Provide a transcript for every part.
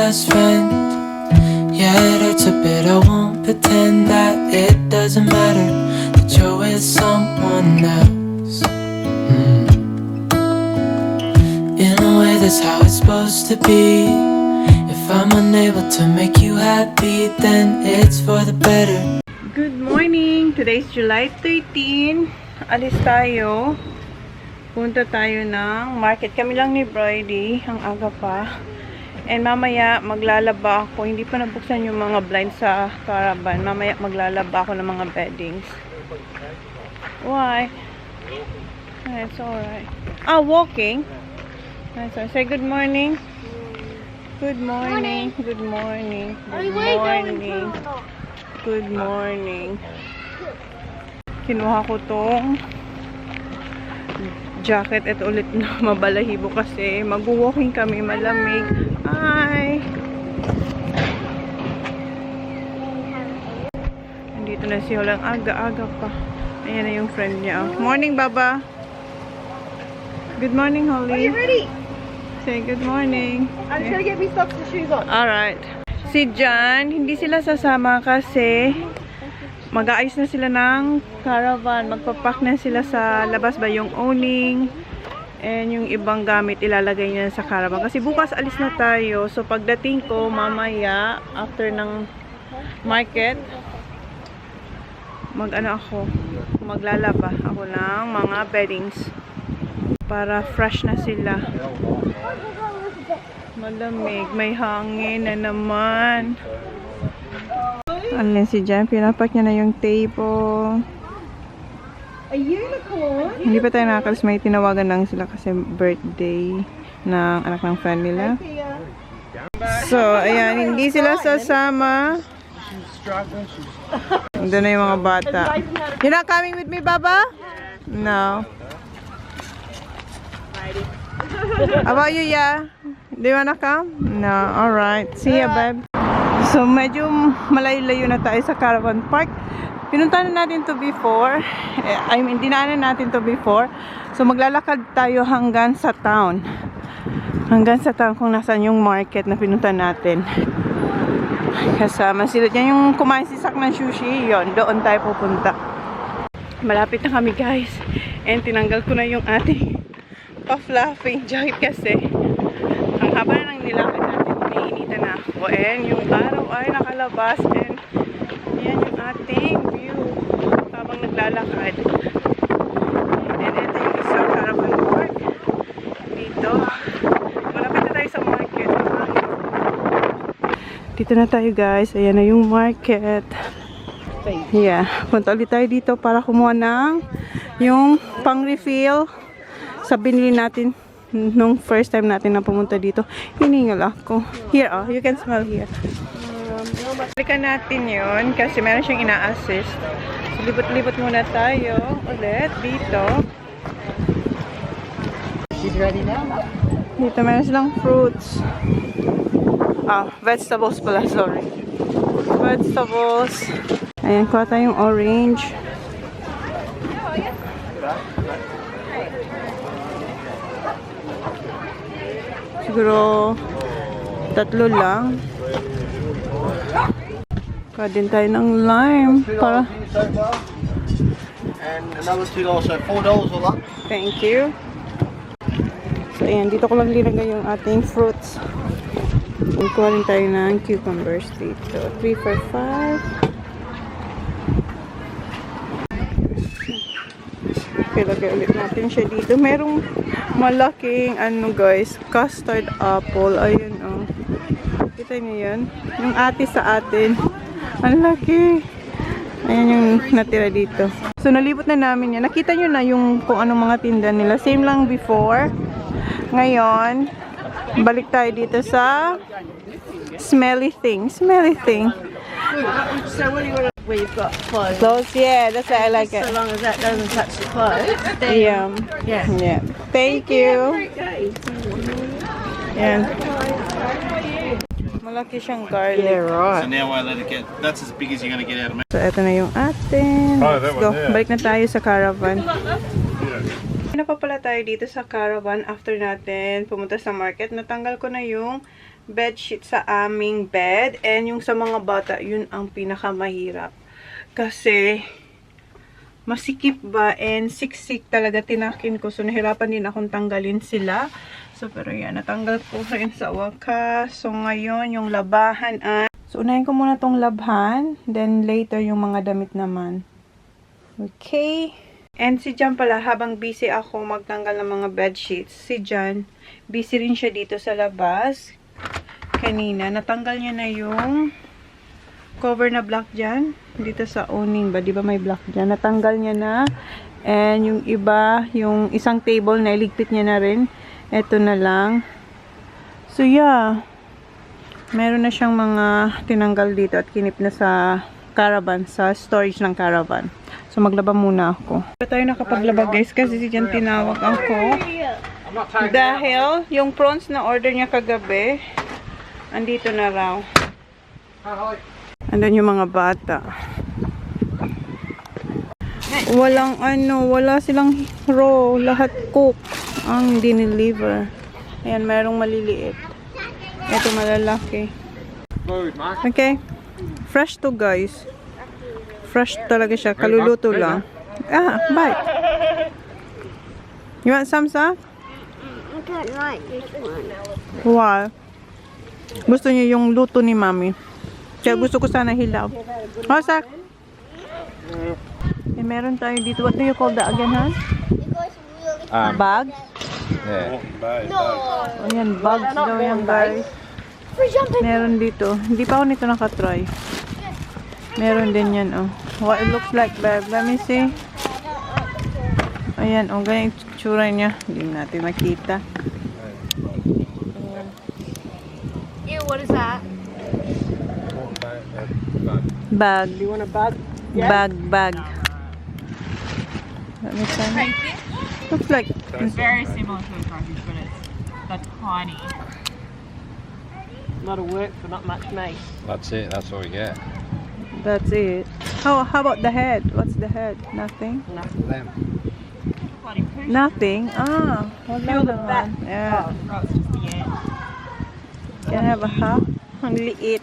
best friend. Yeah, it hurts a bit, I won't pretend that it doesn't matter, that you're with someone else. In a way, that's how it's supposed to be. If I'm unable to make you happy, then it's for the better. Good morning! Today's July 13. Alis tayo. Punta tayo ng market. Kami lang ni Brody. Ang aga pa. And mamaya maglalaba ako. Hindi pa nabuksan yung mga blinds sa caravan. Mamaya maglalaba ako ng mga beddings. Why? It's alright. Ah, walking? That's all. Say good morning. Good morning. Good morning. Good morning. Good morning. Kinuha ko tong jacket. Ito ulit na mabalahibo kasi mag-walking kami, malamig. Hi! Nandito na si Holang, aga-aga pa. Ayan na yung friend niya. Morning, Baba! Good morning, Holly. Are you ready? Say good morning. I'm just gonna get me socks and shoes on. Alright. Si Jan, hindi sila sasama kasi mag-aayos na sila ng caravan. Magpapak na sila sa labas ba yung owning and yung ibang gamit ilalagay niya sa caravan. Kasi bukas alis na tayo. So pagdating ko mamaya after ng market, maglalaba ako ng mga beddings para fresh na sila. Malamig, may hangin na naman. Alin si Jan, pinapak niya na yung table. A unicorn? Hindi pa tayo nakakalis, may tinawagan lang sila kasi birthday ng anak ng friend nila. So, ayan, hindi sila sasama. Doon na yung mga bata. You're not coming with me, Baba? No. How about you, Ya? Do you wanna come? No. Alright. See ya, babe. So, medyo malayo-layo na tayo sa caravan park. Pinuntahan na natin to before. I mean, dinaanan natin to before. So, maglalakad tayo hanggang sa town. Hanggang sa town kung nasan yung market na pinuntahan natin. Kasama sila dyan yung kumain si Sak ng sushi. Yon, doon tayo pupunta. Malapit na kami, guys. And tinanggal ko na yung ating pa-fluffing jacket kasi ang haba na ng nilakad natin, naiinitan na ako. And yung araw ay nakalabas and yan yung ating view habang naglalakad. And ito yung isang caravan park dito. Malapit na tayo sa market. Dito na tayo, guys. Ayan na yung market. Yeah, punta ulit tayo dito para kumuha ng yung pang-refill sa binili natin nung first time natin na pumunta dito. Hiningal ako. Here, oh. You can smell here. Balikan natin yun kasi meron siyang ina-assist. So, libot-libot muna tayo ulit dito. Dito meron silang fruits. Vegetables pala, sorry. Vegetables. Ayan, kuha tayong orange. Siguro 3 lang. Kuha din tayo ng lime para. And another $2, so $4 all up. Thank you. So ayan, dito ko lang linagay yung ating fruits. Kuha rin tayo ng cucumbers dito. 3 for 5. Ilagay ulit natin siya dito. Merong malaking guys, custard apple. Ayun, oh. Kita niyo yan? Yung ate sa atin. Ang laki. Ayan yung natira dito. So, nalibot na namin yan. Nakita nyo na yung kung anong mga tinda nila. Same lang before. Ngayon, balik tayo dito sa smelly thing. Smelly thing. So what do you want to, where you've got clothes? Clothes, yeah, that's why I like it. So long as that doesn't touch the clothes. Then, Yeah. yeah. Yeah. Thank you. Yan. Malaki siyang garlic. Yeah, right. So now I let it get, that's as big as you're going to get out of me. So, eto na yung atin. Oh, that Let's go. one there. Balik na tayo sa caravan. Na pa pala tayo dito sa caravan after natin pumunta sa market. Natanggal ko na yung bedsheet sa aming bed. And yung sa mga bata, yun ang pinakamahirap. Kasi masikip ba and siksik talaga tinakin ko. So, nahirapan din akong tanggalin sila. So, pero yan, natanggal ko rin sa wakas. So, ngayon, yung labahan ay... So, unahin ko muna tong labhan. Then, later, yung mga damit naman. Okay. And si Jan pala, habang busy ako magtanggal ng mga bedsheets, si Jan, busy rin siya dito sa labas. Kanina, natanggal niya na yung cover na black dyan. Dito sa awning ba? Di ba may black dyan? Natanggal niya na. And yung iba, yung isang table na iligpit niya na rin. Ito na lang. So yeah. Meron na siyang mga tinanggal dito at kinip na sa caravan. Sa storage ng caravan. So maglaba muna ako. Pero tayo nakapaglaba guys kasi si Jan tinawag ako. Dahil yung prawns na order niya kagabi, andito na raw. Andun yung mga bata. Walang wala silang raw. Lahat cook ang dineliver. Ayan, merong maliliit. Ito malalaki. Okay. Fresh to guys. Fresh talaga siya. Kaluluto lang. Ah, bye. You want some, sir? I don't like this one. Why? Gusto niya yung luto ni mami. Kaya gusto ko sana hilaw. Oh, sak. Eh, meron tayo dito. What do you call that again, ha? Bag? Yeah. Ayan, bags daw yan, guys. Meron dito. Hindi pa ako nito nakatry. Meron din yan, oh. What it looks like, babe. Let me see. Ayan, oh. Ganyan yung tsura niya. Hindi natin makita. Ew, what is that? Bag. Do you want a bag? Bag. Let me see. Looks like... It's very similar to a package, but it's tiny. A lot of work for not much meat. That's it. That's all we get. That's it. How about the head? What's the head? Nothing? Them. Bloody poo. Nothing? Ah. Wala naman. Yeah. Oh, it's just the end. Can I have a half? Ang liit.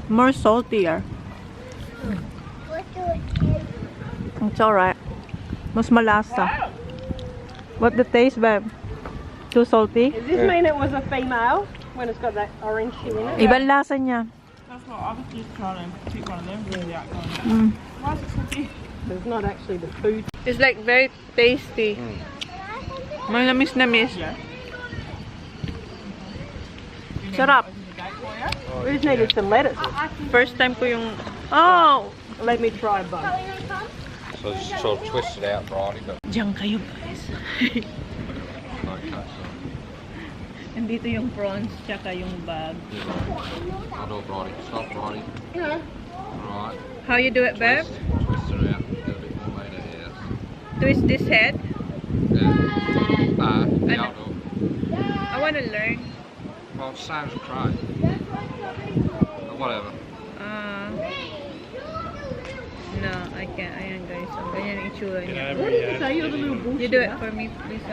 More saltier. It's alright. Mas malasa. What the taste, babe? Too salty? Does this mean it was a female when it's got that orange shit in it? Ibang lasa niya. That's what I was just trying to pick one of them from the outside. Mm. Why is it so big? It's not actually the food. It's like very tasty. Malamis-namis. Yeah. Sarap. We just needed some lettuce. First time ko yung... Oh! Let me try a bun. So just sort of twist it out right. But Diyan kayo, guys. okay, Nandito yung prawns, tsaka yung bag. I'll do it righty. Stop righty. Yeah. Right. How you do it, babe? Twist it out. Do a bit more later. Yes. Twist this head. Yeah. Yeah, I'll do it. I wanna learn. Well, it sounds great. But whatever. No, I can't. Ayan, guys. Ang ganyan ang itsura niya. What did you say? You're the little bullshit. You do it for me, please.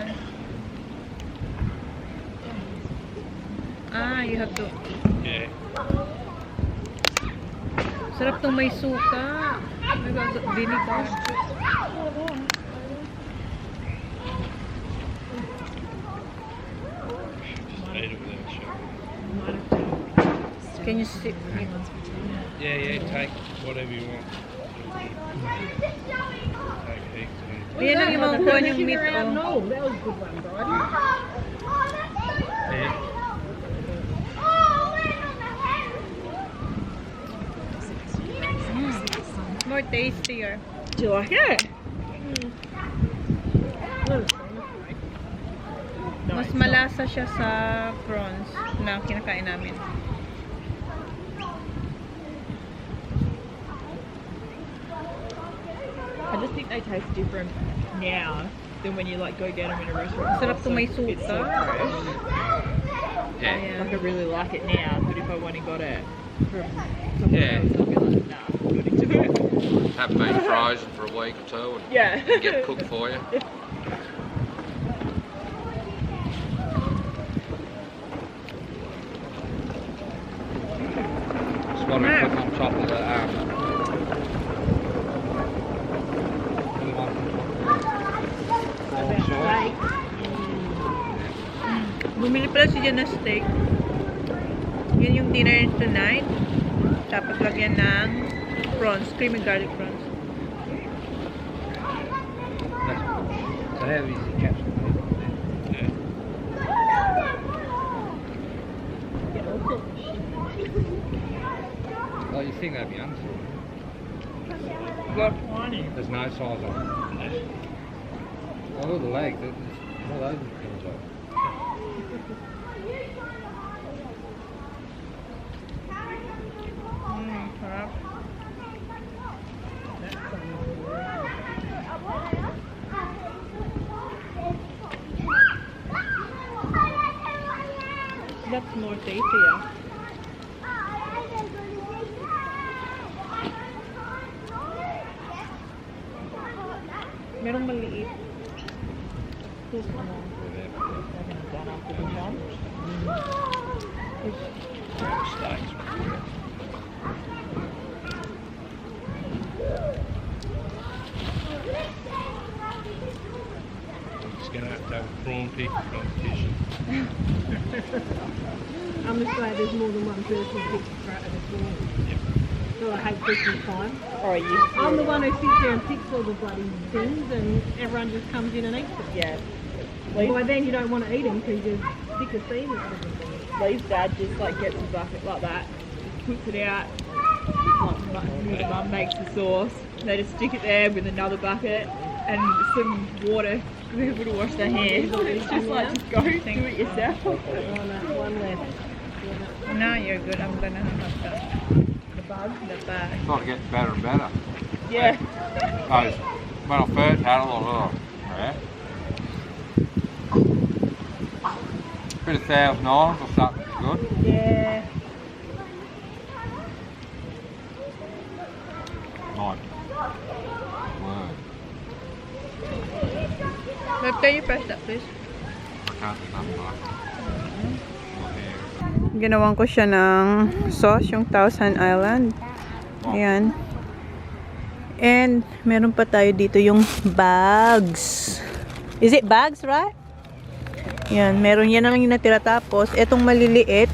You have to... Yeah. Sarap tong may suka. May vinegar. Can you see? Yeah, take whatever you want. Take heaps. Ayan ang yung mga kuha niyong meat. Oh. That was a good one, Brody. Yeah. More tastier. Do you like it? Mas malasa siya sa prawns na kinakain namin. I just think they taste different now than when you like go get them in a restaurant. Sarap to may It's so suka. fresh. Yeah. Like I really like it now, but if I went and got it from Yeah. somewhere else, I'd be like, nah, I'm not into it. Have been frozen for a week or two and Yeah. get cooked for you. Just what we put on top of the Bumili pala siya dyan ng steak. Yun yung dinner tonight. Tapos lagyan ng prawns, creamy garlic prawns. So how easy to catch them? Yeah. Well, you think they'd be unsold. Got 20. There's no size on it. Oh, look at the legs. All those things off. Sarap. That's more tastier. Merong maliit. Steaks. Just gonna have to have a prawn pick competition. I'm just glad there's more than one person who picks the at a time. So I hate Christmas time. Or you? I'm the one who sits there and picks all the bloody things and everyone just comes in and eats them. Yeah. By then you don't want to eat them because you're sick of seeing it. Lee's dad just like gets a bucket like that, puts it out, like mum makes the sauce. They just stick it there with another bucket and some water for people to wash their hands. It's just like, just go do it yourself. Oh no, one left. No, you're good. I'm gonna have the bug. The bag. It's like getting better and better. Yeah. Those, when I first had it, I was like, yeah. Bit of $1,000 or something good. Yeah. My word. But can you press that, please? I can't do nothing like it. Ginawan ko siya ng sauce, yung Thousand Island. Ayan. And meron pa tayo dito yung bags. Is it bags, right? Yan, meron yan naman yung natira. Tapos, etong maliliit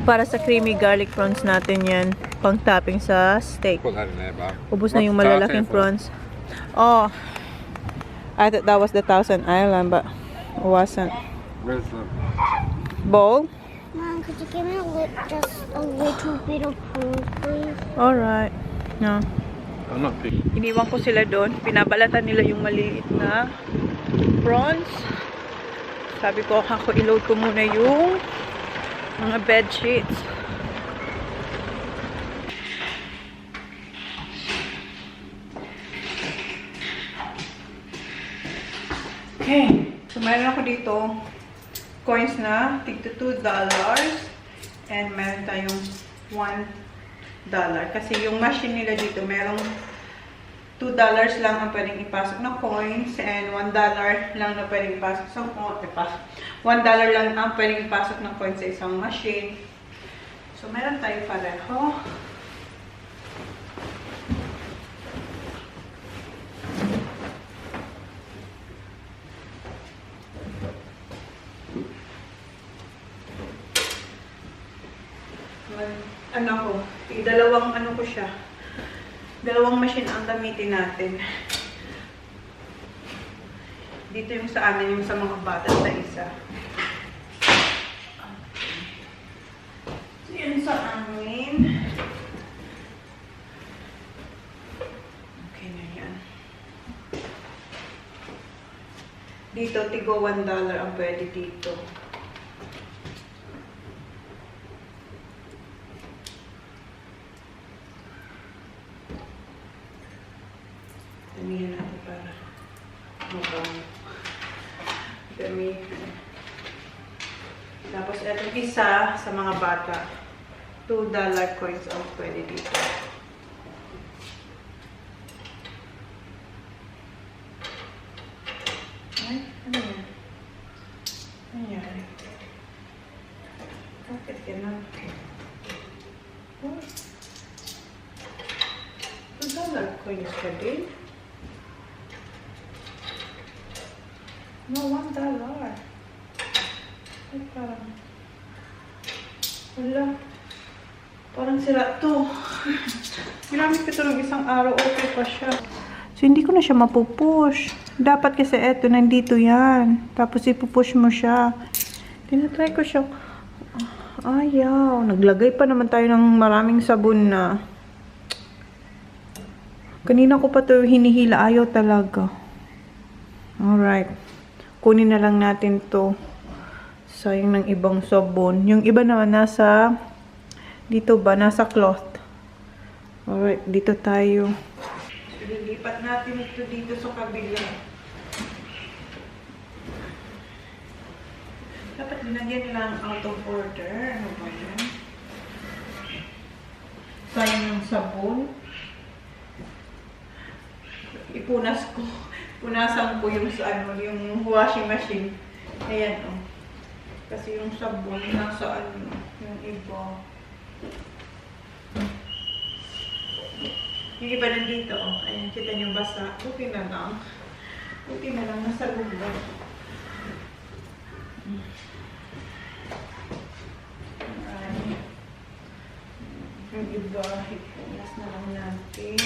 para sa creamy garlic prawns natin yan. Pang topping sa steak. Put that in there, bro. Ubus na yung malalaking prawns. Oh, I thought that was the Thousand Island, but it wasn't. Where's the Bowl? Mom, could you give me just a little bit of food, please? Alright. No. I'm not big. Iniwan ko sila doon. Pinabalatan nila yung maliit na prawns. Sabi ko, ako i-load ko muna yung mga bed sheets. Okay. So, mayroon ako dito coins na tigto $2. And meron tayong $1. Kasi yung machine nila dito, merong $2 lang ang pwedeng ipasok na coins and $1 lang na pwedeng ipasok sa $1 lang ang pwedeng ipasok na coins sa isang machine. So, meron tayo pareho. Ano ko, dalawang ano ko siya. Dalawang machine ang gamitin natin. Dito yung sa amin, yung sa mga bata sa isa. So, yun sa amin. Okay na yan. Dito, tigo $1 ang pwede dito. Damihan natin para mabang. Damihan. Tapos Itong isa sa mga bata. $2 coins ang pwede dito. Ay, ano yan? Ano yan? Bakit yan? Oh. $2 coins pa din? No, $1. Ay, parang... Wala. Parang sira to. Ginamit ko ito ng isang araw. Okay pa siya. So, hindi ko na siya mapupush. Dapat kasi eto, nandito yan. Tapos ipupush mo siya. Tinatry ko siya. Ayaw. Naglagay pa naman tayo ng maraming sabon na. Kanina ko pa ito hinihila. Ayaw talaga. Alright. Kunin na lang natin to. Sayang ng ibang sabon. Yung iba naman nasa... Dito ba? Nasa cloth. Alright, dito tayo. Lilipat natin ito dito sa kabila. Dapat binagyan lang out of order. Ano ba yan? Sayang ng sabon. Ipunas ko. Punasan ko yung yung washing machine. Ayan, oh. Kasi yung sabon nasa yung iba. Yung iba nandito, oh. Ayan, kita nyo basa. Buti na lang. Buti na lang, nasa gulo. Ayan. Yung iba, ipunas na lang natin.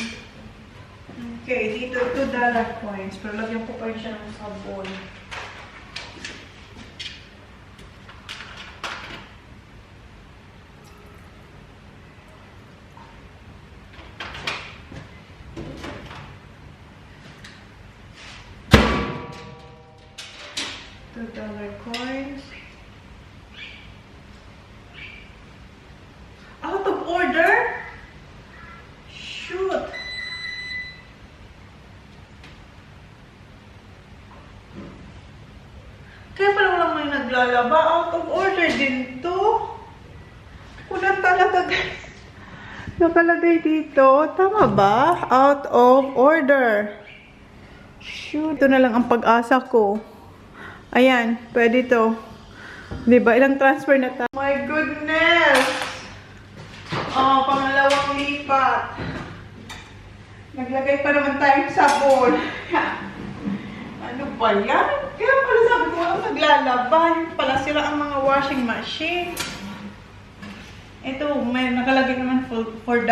Okay, dito $2 coins. Pero lagyan ko pa rin siya ng sabon. $2 coins. Out of order? Shoot! Kaya pala walang may naglalaba. Out of order din to. Kulang talaga, guys. Nakalagay dito. Tama ba? Out of order. Shoot. Ito na lang ang pag-asa ko. Ayan, pwede to. Diba? Ilang transfer na tayo? My goodness! Oh, pangalawang lipat. Naglagay pa naman tayong sabon. Ano ba yan? Kaya pala sabi ko, walang naglalaba. Yung pala sila ang mga washing machine. Ito, may nakalagay naman for $4.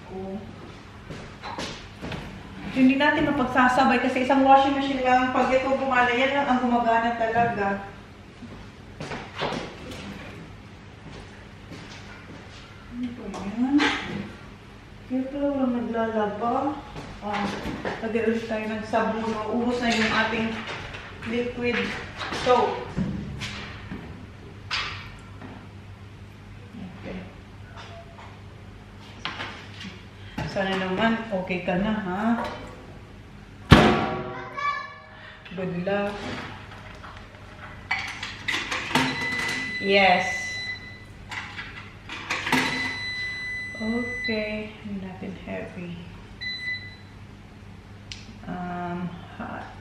Oh. Hindi natin mapagsasabay kasi isang washing machine lang pag ito gumana, yan lang ang gumagana talaga. Ano ba yan? Kaya pala walang naglalaba. Lagyan ulit tayo ng sabon. Ubus na yung ating liquid soap. Okay. Sana naman okay ka na, ha? Good luck. Yes. Okay. Nothing heavy. Hot.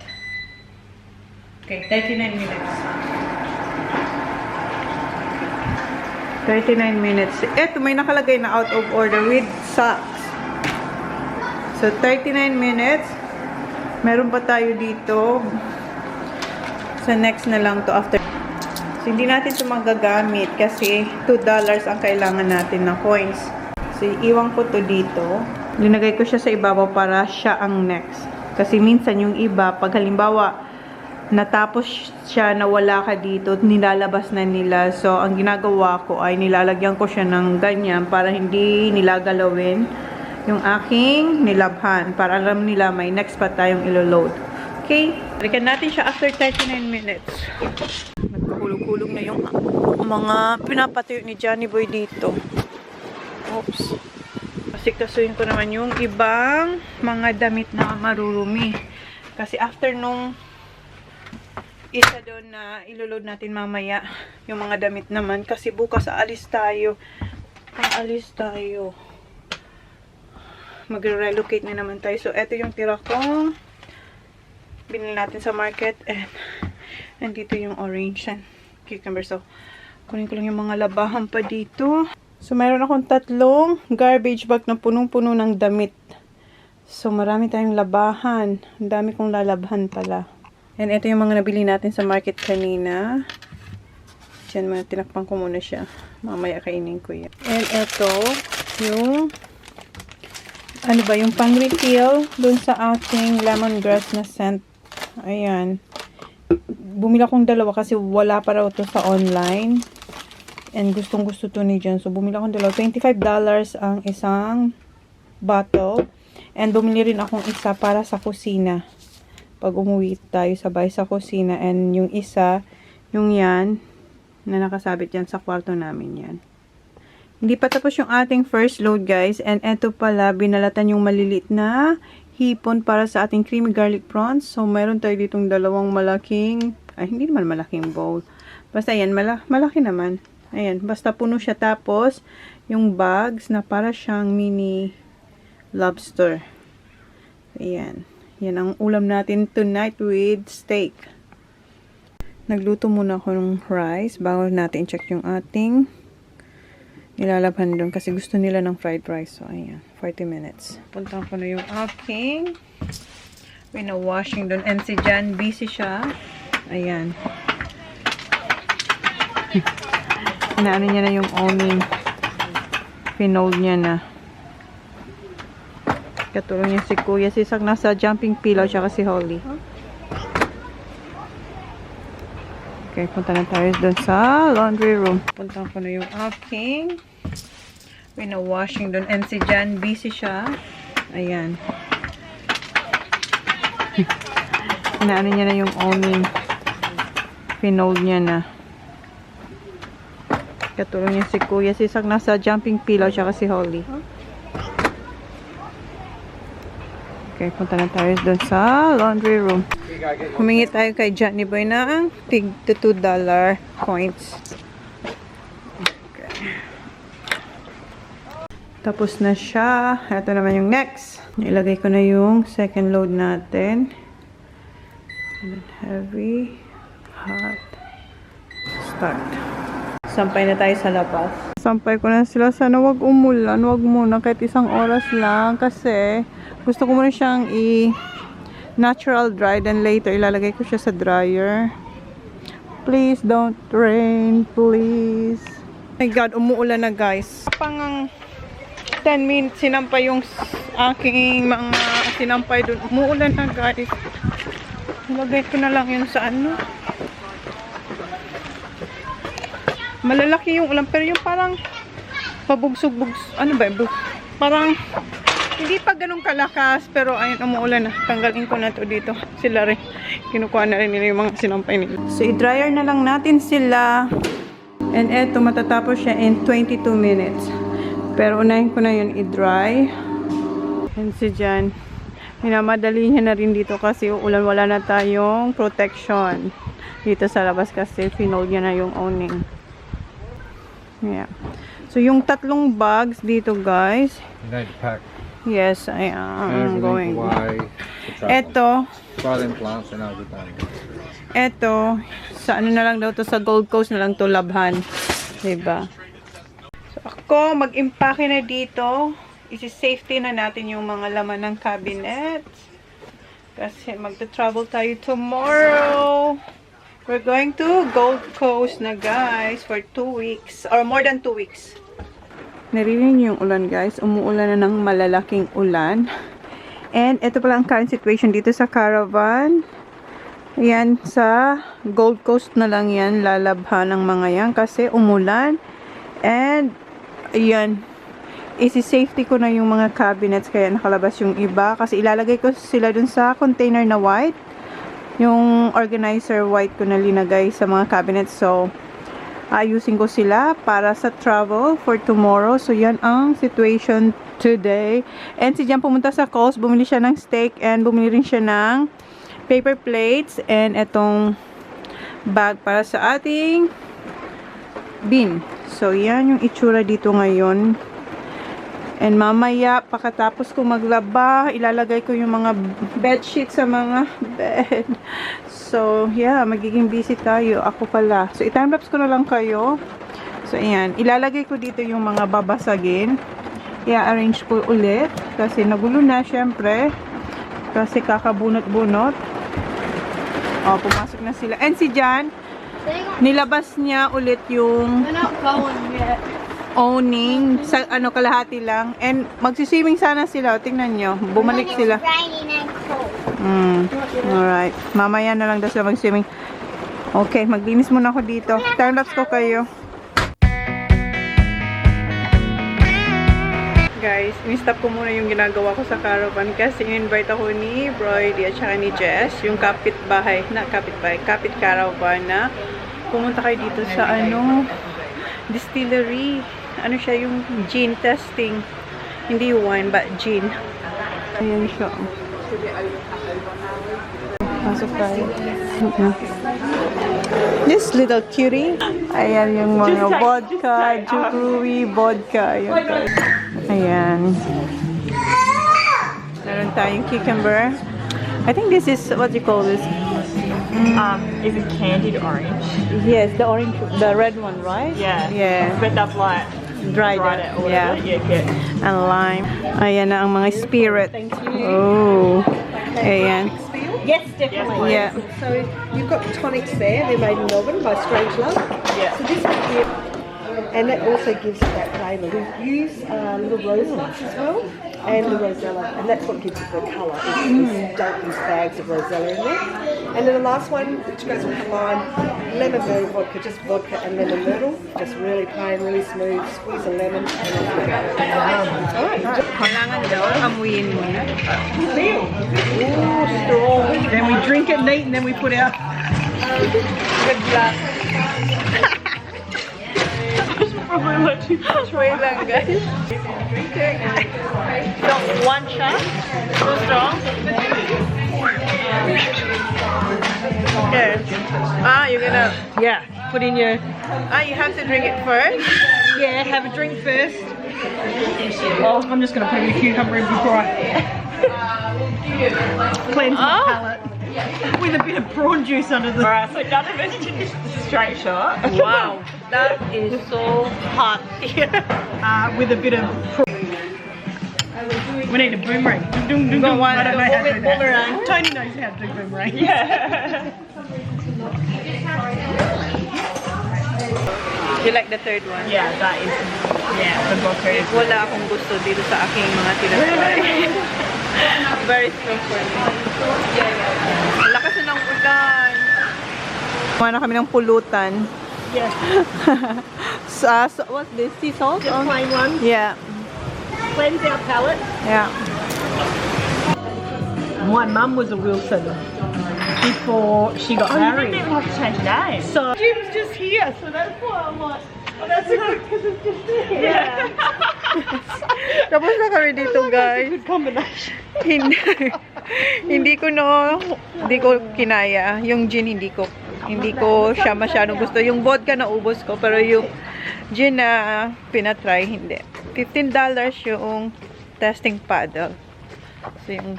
Okay, 39 minutes. 39 minutes. Eto, may nakalagay na out of order with socks. So, 39 minutes. Meron pa tayo dito. So, next na lang to after. So, hindi natin ito magagamit kasi $2 ang kailangan natin na coins. So, iwan ko to dito. Linagay ko siya sa ibabaw para siya ang next. Kasi minsan yung iba, pag halimbawa, natapos siya na wala ka dito, nilalabas na nila. So, ang ginagawa ko ay nilalagyan ko siya ng ganyan para hindi nila galawin yung aking nilabhan. Para alam nila may next pa tayong ilo-load. Okay? Balikan natin siya after 39 minutes. Nagpahulog-hulog na yung mga pinapatuyo ni Johnny Boy dito. Oops. Kasi kasuyin ko naman yung ibang mga damit na marurumi. Kasi after nung isa doon na ilulod natin mamaya. Yung mga damit naman. Kasi bukas aalis tayo. Magre-relocate na naman tayo. So, eto yung tira kong binili natin sa market. And nandito yung orange and cucumber. So, kunin ko lang yung mga labahan pa dito. So, mayroon akong 3 garbage bag na punong-puno ng damit. So, marami tayong labahan. Ang dami kong lalabhan pala. And ito yung mga nabili natin sa market kanina. Diyan, tinakpan ko muna siya. Mamaya kainin ko yan. And ito, yung ano ba, yung pang-refill dun sa ating lemongrass na scent. Ayan. Bumili akong 2 kasi wala pa raw to sa online. And gustong gusto to ni Jen. So, bumili akong 2. $25 ang isang bottle. And bumili rin akong isa para sa kusina. Pag umuwi tayo sabay sa kusina. And yung isa, yung yan, na nakasabit yan sa kwarto namin yan. Hindi pa tapos yung ating first load, guys. And eto pala, binalatan yung malilit na hipon para sa ating creamy garlic prawns. So, meron tayo ditong 2 malaking, ay, hindi naman malaking bowl. Basta yan, malaki naman. Ayan, basta puno siya. Tapos, yung bags na para siyang mini lobster. Ayan. Yan ang ulam natin tonight with steak. Nagluto muna ako ng rice bago natin check yung ating nilalabhan doon kasi gusto nila ng fried rice. So, ayan. 40 minutes. Punta ko na yung aking washing doon. And si Jan, busy siya. Ayan. Inaano niya na yung owning. Pinold niya na. Katulong niya si Kuya. Si Sak nasa jumping pillow siya si Holly. Okay, punta na tayo doon sa laundry room. Punta ko na yung aking washing doon. And si Jan, busy siya. Ayan. Inaano niya na yung owning. Pinold niya na. Katulong niya si Kuya. Si Sak nasa jumping pillow siya si Holly. Okay, punta na tayo doon sa laundry room. Humingi tayo kay Johnny Boy ng tig $2 coins. Okay. Tapos na siya. Ito naman yung next. Ilagay ko na yung second load natin. Heavy, hot, start. Sampay na tayo sa labas. Sampay ko na sila. Sana wag umulan. Wag muna kahit 1 oras lang. Kasi gusto ko muna siyang natural dry. Then later, ilalagay ko siya sa dryer. Please don't rain. Please. Oh my God, umuulan na guys. Pang 10 minutes, sinampay yung aking mga sinampay doon. Umuulan na guys. Ilagay ko na lang yun sa ano. Malalaki yung ulan. Pero yung parang pabugsog-bugs. Ano ba? Parang hindi pa ganun kalakas, pero ayun, umuulan na. Tanggalin ko na to dito. Sila rin. Kinukuha na rin nila yung mga sinampay nila. So, i-dryer na lang natin sila. And eto, matatapos siya in 22 minutes. Pero unahin ko na yun i-dry. And si Jan, minamadali niya na rin dito kasi uulan, wala na tayong protection dito sa labas kasi pinold niya na yung owning. Yeah. So, yung 3 bags dito, guys. You need to pack. Yes, I am going. Eto. Eto. Sa ano na lang daw to, sa Gold Coast na lang to labhan. Diba? So, ako, mag-impake na dito. Isi-safety na natin yung mga laman ng cabinet. Kasi magta-travel tayo tomorrow. We're going to Gold Coast na guys for 2 weeks. Or more than 2 weeks. Naririnig niyo yung ulan guys. Umuulan na ng malalaking ulan. And ito pala ang current situation dito sa caravan. Ayan, sa Gold Coast na lang yan. Lalabhan ng mga yan kasi umulan. And ayan, isi-safety ko na yung mga cabinets kaya nakalabas yung iba. Kasi ilalagay ko sila dun sa container na white. Yung organizer white ko na linagay sa mga cabinets. So, ayusin ko sila para sa travel for tomorrow. So, yan ang situation today. And si Jan pumunta sa Coles, bumili siya ng steak and bumili rin siya ng paper plates and etong bag para sa ating bin. So, yan yung itsura dito ngayon. And mamaya, pagkatapos ko maglaba, ilalagay ko yung mga bedsheet sa mga bed. So, yeah, magiging busy tayo. Ako pala. So, i-timelapse ko na lang kayo. So, ayan. Ilalagay ko dito yung mga babasagin. I-arrange ko ulit. Kasi nagulo na, syempre. Kasi kakabunot-bunot. O, pumasok na sila. And si Jan, nilabas niya ulit yung We're not going yet. owning sa kalahati lang. And magsiswimming sana sila. O, tingnan nyo. Bumalik sila. Raining and cold. Alright. Mamaya na lang daw sila mag-swimming. Okay, maglinis muna ako dito. Timelapse ko kayo. Guys, in-stop ko muna yung ginagawa ko sa caravan kasi in-invite ako ni Brody at saka ni Jess, yung kapit caravan na pumunta kayo dito sa distillery. Ano siya, yung gin testing. Hindi wine, but gin. Ayan siya. Pasok tayo. This little cutie. Ayan yung mga vodka, jewelry, vodka. Ayan guys. Ayan. Meron tayong cucumber. I think this is, what do you call this? Is it candied orange? Yes, the orange, the red one, right? Yeah. Yeah. But that's like Dried dried it. it or Yeah. whatever. Yeah. And lime. Ayan na ang mga spirit. Oh. Ayan. Yes, definitely. Yeah. So you've got tonics there. They're made in Melbourne by Strangelove. Yeah. So this one here, and that also gives it that flavour. We use little rose nuts as well, and the rosella, and that's what gives it the colour. It's dump these bags of rosella in there. And then the last one, which goes with the lime, lemon myrtle vodka, just vodka and lemon myrtle, just really plain, really smooth. Squeeze a lemon. Kailangan daw, amuyin mo na. Then we drink it neat, and then we put our Good luck. Wait lang, guys. So, one shot. So strong. Okay. You're gonna... yeah. Put in your you have to drink it first. yeah. Have a drink first. Oh, I'm just gonna put in the cucumber in before I cleanse my palate with a bit of prawn juice under the. Alright, so none of us did this straight shot. Wow, that is so hot here. With a bit of. We need a boomerang. Dum, dum, dum. I don't know how to do that. Boomerang. Tony knows how to do boomerang. Yeah. You like the third one? Yeah, that is. Yeah, the vodka is. Wala akong gusto dito sa aking mga tinatry. Very strong for me. Lakas na ng ulan. Kuha na kami ng pulutan. Yeah. So, what's this? Sea salt? Just plain one. Yeah. Cleanse our palate. Yeah. My mum was a Wilson before she got Oh, you married. didn't even have to change name. So Jim's just here, so that's why I'm like, oh, that's a good because it's just there. Yeah. Tapos na kami dito, guys. Good combination. Hindi ko kinaya. Yung gin hindi ko siya masyadong gusto. Yung vodka na ubos ko, pero yung gin na pinatry, hindi. $15 yung testing paddle. So yung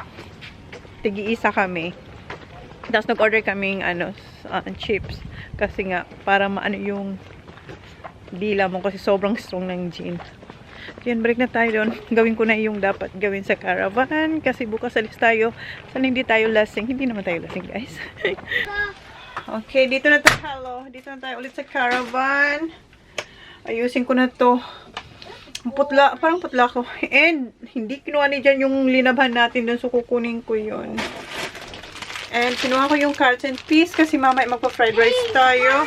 tigi-isa kami. Tapos nag-order kaming chips. Kasi nga, para maano yung dila mo kasi sobrang strong ng gin. So yun, balik na tayo doon. Gawin ko na yung dapat gawin sa caravan. Kasi bukas alis tayo. Sana hindi tayo lasing. Hindi naman tayo lasing, guys. Okay, dito na tayo. Hello. Dito na tayo ulit sa caravan. Ayusin ko na to. Putla, parang putla ko. And, hindi kinuha ni dyan yung linabhan natin dun. So, kukunin ko yun. And, kinuha ko yung carrots and peas kasi mamaya magpa-fried rice tayo.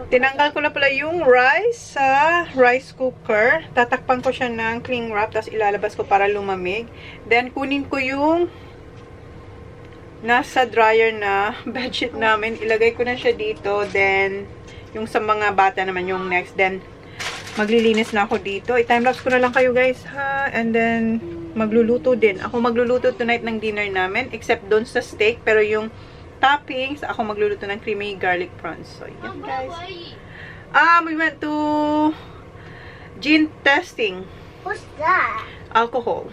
Tinanggal ko na pala yung rice sa rice cooker. Tatakpan ko siya ng cling wrap. Tapos, ilalabas ko para lumamig. Then, kunin ko yung nasa dryer na bedsheet namin. Ilagay ko na siya dito. Then, yung sa mga bata naman yung next. Then, maglilinis na ako dito. I-timelapse ko na lang kayo, guys, ha? And then, magluluto din. Ako magluluto tonight ng dinner namin. Except doon sa steak. Pero yung toppings. Ako magluluto ng creamy garlic prawns. So, yan guys. We went to gin testing. What's that? Alcohol.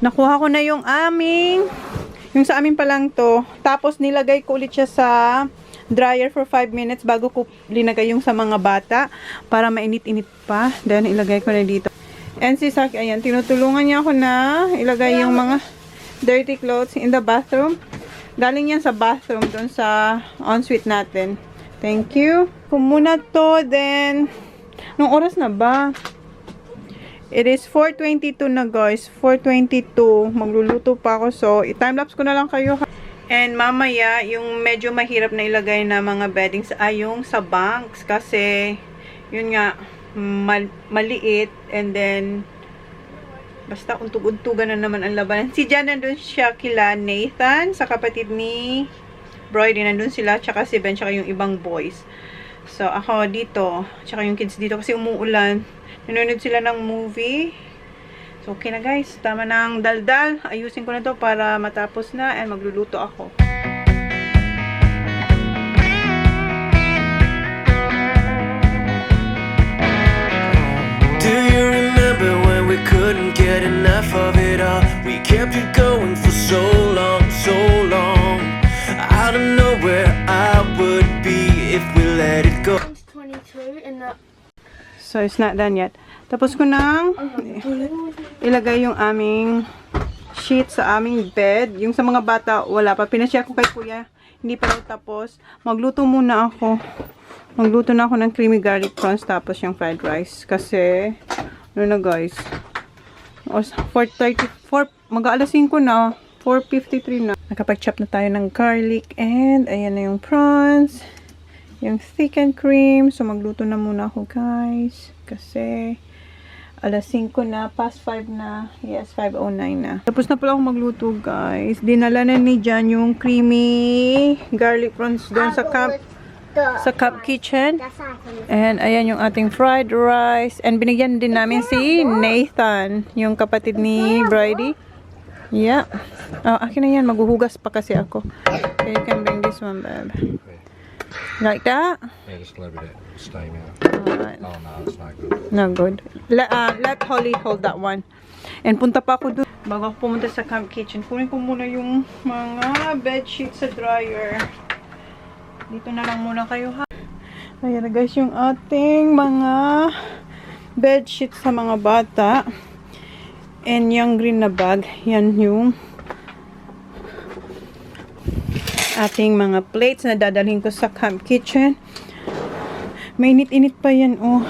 Nakuha ko na yung sa amin pa lang to. Tapos nilagay ko ulit siya sa dryer for 5 minutes bago ko linagay yung sa mga bata para mainit-init pa. Then ilagay ko na dito. And si Saki, ayan, tinutulungan niya ako na ilagay yung mga dirty clothes in the bathroom. Galing yan sa bathroom doon sa ensuite natin. Thank you. Kung muna to, then nung oras na ba? It is 4:22 na guys. 4:22. Magluluto pa ako. So, i-timelapse ko na lang kayo. And mamaya, yung medyo mahirap na ilagay na mga beddings ay yung sa banks. Kasi, yun nga, maliit. And then, basta untug-untugan na naman ang labanan. Si Jan, nandun siya kila Nathan, sa kapatid ni Brody. Nandun sila, tsaka si Ben, tsaka yung ibang boys. So, ako dito, tsaka yung kids dito kasi umuulan. Nanonood sila ng movie. So, okay na guys. Tama ng daldal. Ayusin ko na to para matapos na and magluluto ako. Do you remember when we couldn't get enough of it all? We kept it going for so long, so long. I don't know where I would be if we let it go. 22 in the... So, it's not done yet. Tapos ko nang ilagay yung aming sheet sa aming bed. Yung sa mga bata, wala pa. Pinashare ko kay kuya. Hindi pa daw tapos. Magluto muna ako. Magluto na ako ng creamy garlic prawns tapos yung fried rice. Kasi, ano na guys? 4:34. Mag-aalas 5 na. 4:53 na. Nakapag-chop na tayo ng garlic. And, ayan na yung prawns. Yung thick and cream. So, magluto na muna ako, guys. Kasi, alas 5 na. Past 5 na. Yes, 5:09 na. Tapos na pala ako magluto, guys. Dinala na ni Jan yung creamy garlic prawns doon sa Cup Kitchen. And, ayan yung ating fried rice. And, binigyan din namin si Nathan. Yung kapatid ni Brady. Yeah. Oh, akin na yan. Maghuhugas pa kasi ako. Okay, you can bring this one, babe. Like that? Yeah, just a little bit of steam out. Alright. Oh no, it's not good. No good. Let Holly hold that one. And punta pa ako doon. Bago ako pumunta sa Camp Kitchen, kunin ko muna yung mga bedsheets sa dryer. Dito na lang muna kayo ha. Ayan na guys, yung ating mga bedsheets sa mga bata. And yung green na bag, yan yung ating mga plates na dadalhin ko sa Camp Kitchen. Mainit-init pa yan, oh.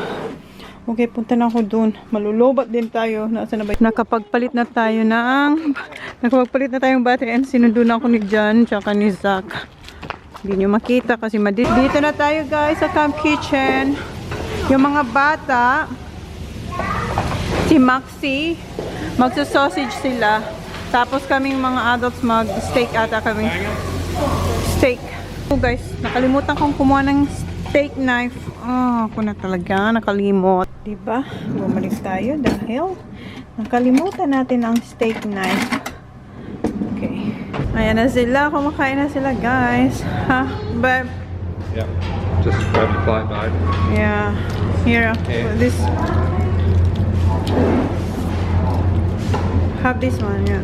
Okay, punta na ako dun. Malulobat din tayo. Nasaan na ba? Nakapagpalit na tayong battery and sinundo na ako ni John tsaka ni Zach. Hindi nyo makita kasi dito na tayo guys sa Camp Kitchen. Yung mga bata, si Maxi, magsa-sausage sila. Tapos kaming mga adults mag-steak ata kami. Steak. Oh guys, nakalimutan kong kumuha ng steak knife. Oh, ako na talaga nakalimot. Diba? Bumalik tayo dahil nakalimutan natin ang steak knife. Okay. Ayan na sila. Kumakain na sila guys. Ha? Babe? Yeah. Just grab the plate, babe. Yeah. Here. Okay. This. Have this one, yeah.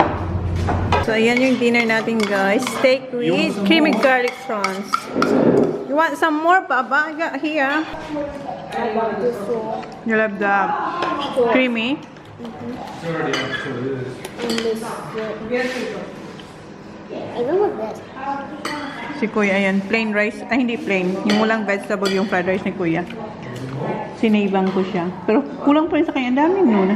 So, ayan yung dinner natin, guys. Steak with creamy garlic prawns. You want some more, Baba? I got here. You love the creamy? I love this. Si Kuya, ayan. Plain rice. Ay, hindi plain. Yung walang vegetable, yung fried rice ni Kuya. Sinaibang ko siya. Pero kulang pa rin sa kanya. Ang dami muna.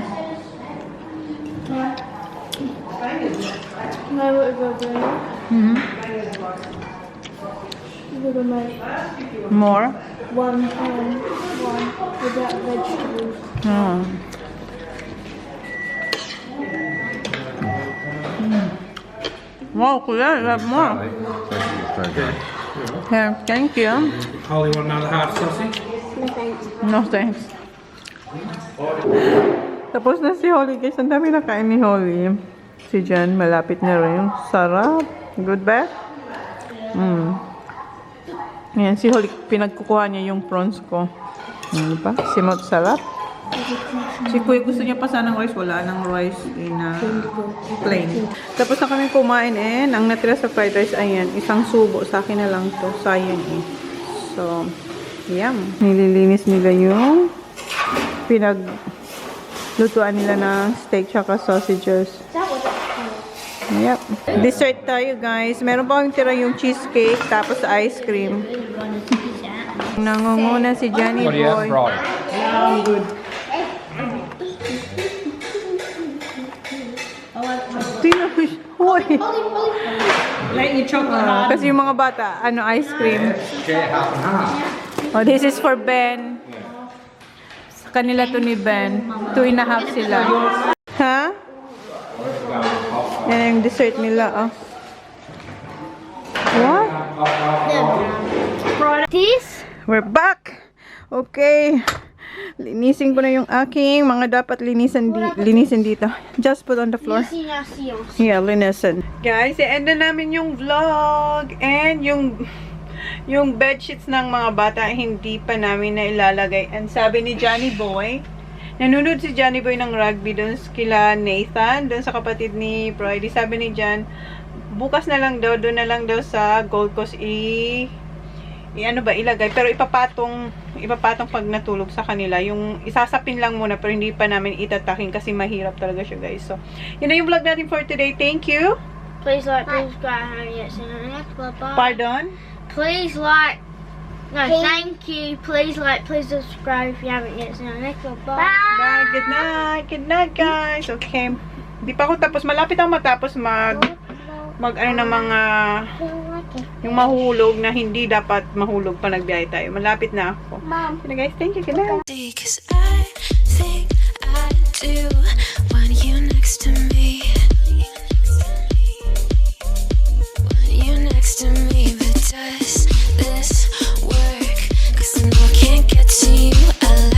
Mm-hmm. More? One without vegetables. Oh. Wow, Kuya, you have more. Here, thank you. Holly, want another half sausage? No thanks. No thanks. Tapos na si Holly, guys. Ang dami na kain ni Holly. Si Jan, malapit na rin. Sarap. Good ba? Ayan, si Holly, pinagkukuha niya yung prawns ko. Ano ba? Simot sarap. Si Kuya gusto niya pa sanang rice. Wala nang rice na plain. Tapos na kami kumain ang natira sa fried rice, ayan, isang subo. Sa akin na lang to. Sayang So, yum. Nililinis nila yung pinaglutuan nila ng steak tsaka sausages. Yep. Dessert tayo, guys. Meron pa akong tira yung cheesecake tapos ice cream. Nangunguna si Johnny What do you have, Boy. Brian? Hoy! Let your chocolate Kasi yung mga bata, ice cream. Share half and half. Oh, this is for Ben. Sa kanila to ni Ben. 2.5 sila. Ha? Yan yung dessert nila, What? This? We're back! Okay. Linisin ko na yung aking mga dapat linisin dito. Just put on the floor. Yeah, linisin. Guys, i-end na namin yung vlog. And yung bedsheets ng mga bata, hindi pa namin na ilalagay. And sabi ni Johnny Boy, nanonood si Johnny Boy ng rugby doon kila Nathan, doon sa kapatid ni Brody. Sabi ni John, bukas na lang daw, doon na lang daw sa Gold Coast ilagay. Pero ipapatong pag natulog sa kanila. Yung isasapin lang muna, pero hindi pa namin itatakin kasi mahirap talaga siya, guys. So, yun na yung vlog natin for today. Thank you. Please like, please subscribe, haven't yet seen our next vlog. Bye. Pardon? Please like, no, thank you. Please like, please subscribe if you haven't yet seen our next vlog. Bye. Bye. Good night. Good night, guys. Okay. Di pa ako tapos. Malapit ang matapos ng mga yung mahulog na hindi dapat mahulog pa nagbiyahe tayo. Malapit na ako. Mom. Okay, guys. Thank you. Good night. Because I